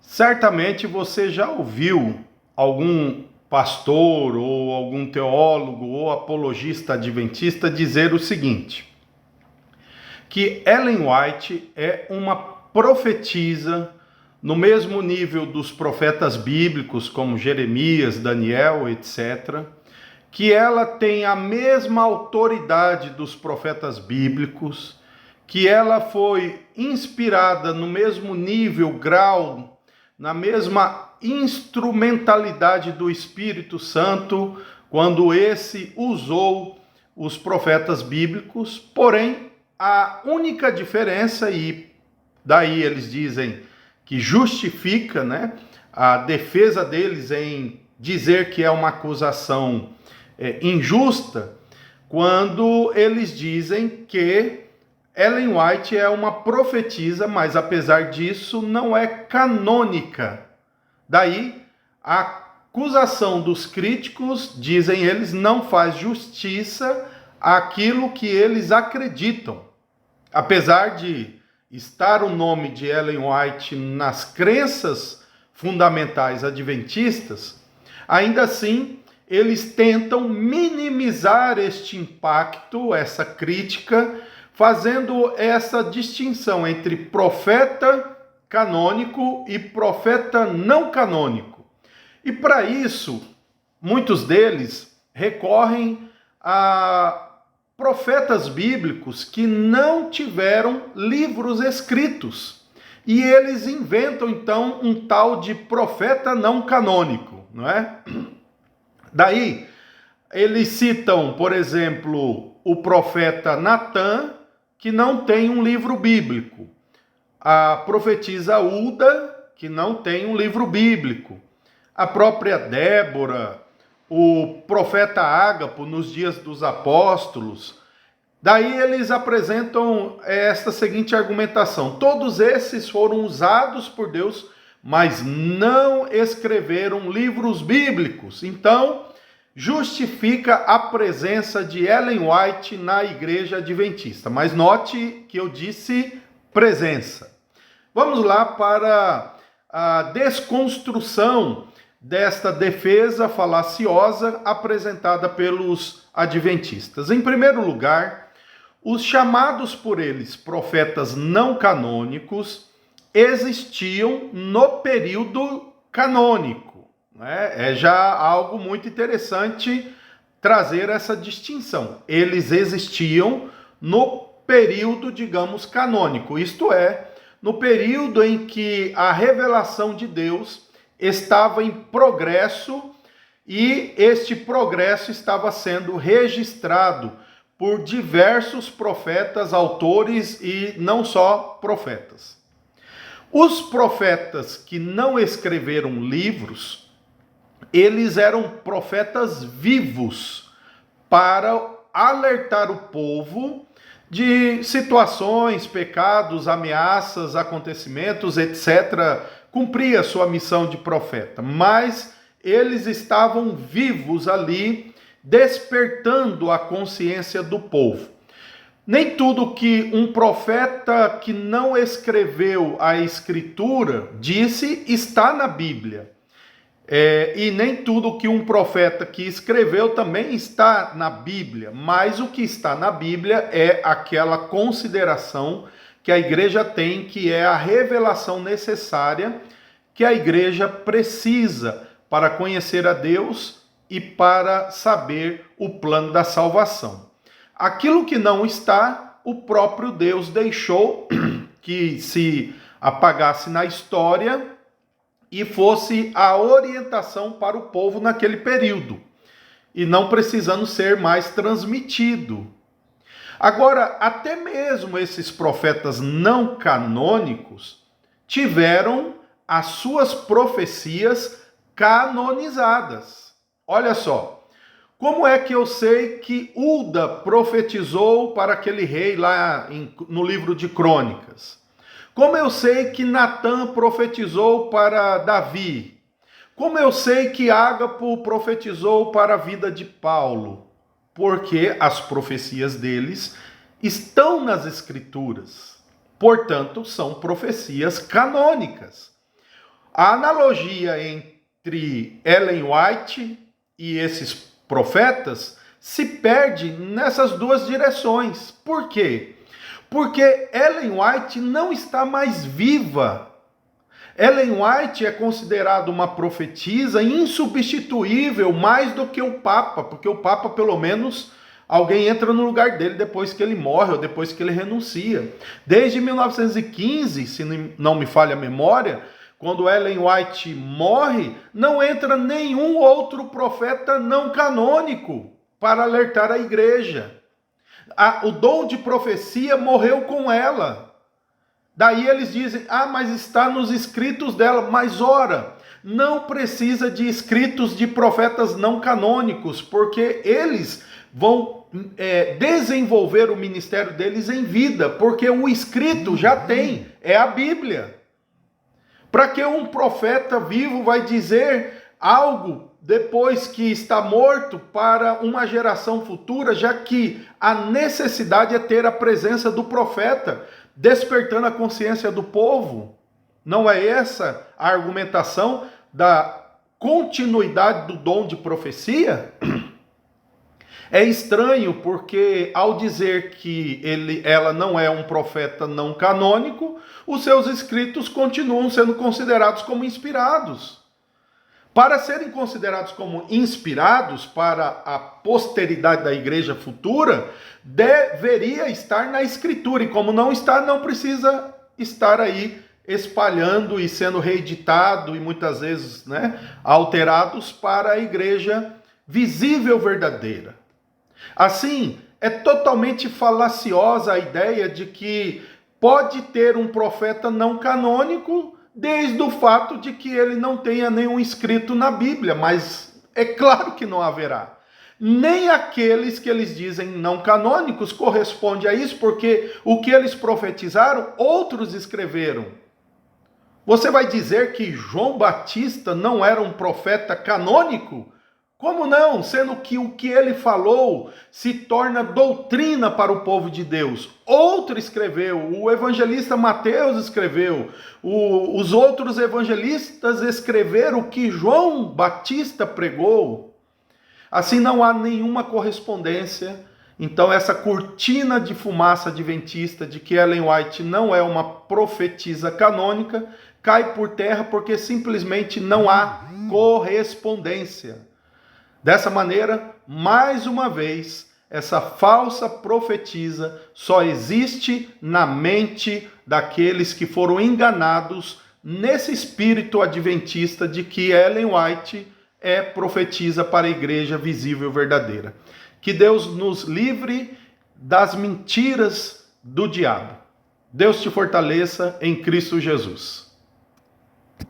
Certamente você já ouviu algum pastor ou algum teólogo ou apologista adventista dizer o seguinte, que Ellen White é uma profetisa no mesmo nível dos profetas bíblicos como Jeremias, Daniel, etc., que ela tem a mesma autoridade dos profetas bíblicos, que ela foi inspirada no mesmo nível, grau, na mesma instrumentalidade do Espírito Santo, quando esse usou os profetas bíblicos, porém, a única diferença, e daí eles dizem que justifica, né, a defesa deles em dizer que é uma acusação injusta, quando eles dizem que Ellen White é uma profetisa, mas apesar disso não é canônica. Daí a acusação dos críticos, dizem eles, não faz justiça àquilo que eles acreditam. Apesar de estar o nome de Ellen White nas crenças fundamentais adventistas, ainda assim eles tentam minimizar este impacto, essa crítica, fazendo essa distinção entre profeta canônico e profeta não canônico. E para isso, muitos deles recorrem a profetas bíblicos que não tiveram livros escritos. E eles inventam então um tal de profeta não canônico, não é? Daí, eles citam, por exemplo, o profeta Natã, que não tem um livro bíblico. A profetisa Hulda, que não tem um livro bíblico. A própria Débora, o profeta Ágapo nos dias dos apóstolos. Daí eles apresentam esta seguinte argumentação: todos esses foram usados por Deus, mas não escreveram livros bíblicos. Então, justifica a presença de Ellen White na igreja adventista. Mas note que eu disse presença. Vamos lá para a desconstrução desta defesa falaciosa apresentada pelos adventistas. Em primeiro lugar, os chamados por eles profetas não canônicos existiam no período canônico. É já algo muito interessante trazer essa distinção. Eles existiam no período, digamos, canônico, isto é, no período em que a revelação de Deus estava em progresso e este progresso estava sendo registrado por diversos profetas, autores e não só profetas. Os profetas que não escreveram livros, eles eram profetas vivos para alertar o povo de situações, pecados, ameaças, acontecimentos, etc. Cumpria a sua missão de profeta, mas eles estavam vivos ali, despertando a consciência do povo. Nem tudo que um profeta que não escreveu a Escritura disse está na Bíblia. E nem tudo que um profeta que escreveu também está na Bíblia, mas o que está na Bíblia é aquela consideração que a igreja tem, que é a revelação necessária que a igreja precisa para conhecer a Deus e para saber o plano da salvação. Aquilo que não está, o próprio Deus deixou que se apagasse na história e fosse a orientação para o povo naquele período, e não precisando ser mais transmitido. Agora, até mesmo esses profetas não canônicos tiveram as suas profecias canonizadas. Olha só, como é que eu sei que Hulda profetizou para aquele rei lá no livro de Crônicas? Como eu sei que Natã profetizou para Davi? Como eu sei que Ágapo profetizou para a vida de Paulo? Porque as profecias deles estão nas Escrituras. Portanto, são profecias canônicas. A analogia entre Ellen White e esses profetas se perde nessas duas direções. Por quê? Porque Ellen White não está mais viva. Ellen White é considerada uma profetisa insubstituível mais do que o Papa, porque o Papa, pelo menos, alguém entra no lugar dele depois que ele morre ou depois que ele renuncia. Desde 1915, se não me falha a memória, quando Ellen White morre, não entra nenhum outro profeta não canônico para alertar a igreja. O dom de profecia morreu com ela. Daí eles dizem, mas está nos escritos dela. Mas ora, não precisa de escritos de profetas não canônicos, porque eles vão desenvolver o ministério deles em vida, porque o escrito já tem, é a Bíblia. Para que um profeta vivo vai dizer algo depois que está morto para uma geração futura, já que a necessidade é ter a presença do profeta, despertando a consciência do povo? Não é essa a argumentação da continuidade do dom de profecia? É estranho porque ao dizer que ela não é um profeta não canônico, os seus escritos continuam sendo considerados como inspirados. Para serem considerados como inspirados para a posteridade da igreja futura, deveria estar na escritura. E como não está, não precisa estar aí espalhando e sendo reeditado e muitas vezes alterados para a igreja visível verdadeira. Assim, é totalmente falaciosa a ideia de que pode ter um profeta não canônico desde o fato de que ele não tenha nenhum escrito na Bíblia, mas é claro que não haverá. Nem aqueles que eles dizem não canônicos corresponde a isso, porque o que eles profetizaram, outros escreveram. Você vai dizer que João Batista não era um profeta canônico? Como não? Sendo que o que ele falou se torna doutrina para o povo de Deus. Outro escreveu, o evangelista Mateus escreveu, os outros evangelistas escreveram o que João Batista pregou. Assim não há nenhuma correspondência. Então essa cortina de fumaça adventista de que Ellen White não é uma profetisa canônica cai por terra porque simplesmente não há correspondência. Dessa maneira, mais uma vez, essa falsa profetisa só existe na mente daqueles que foram enganados nesse espírito adventista de que Ellen White é profetisa para a igreja visível verdadeira. Que Deus nos livre das mentiras do diabo. Deus te fortaleça em Cristo Jesus.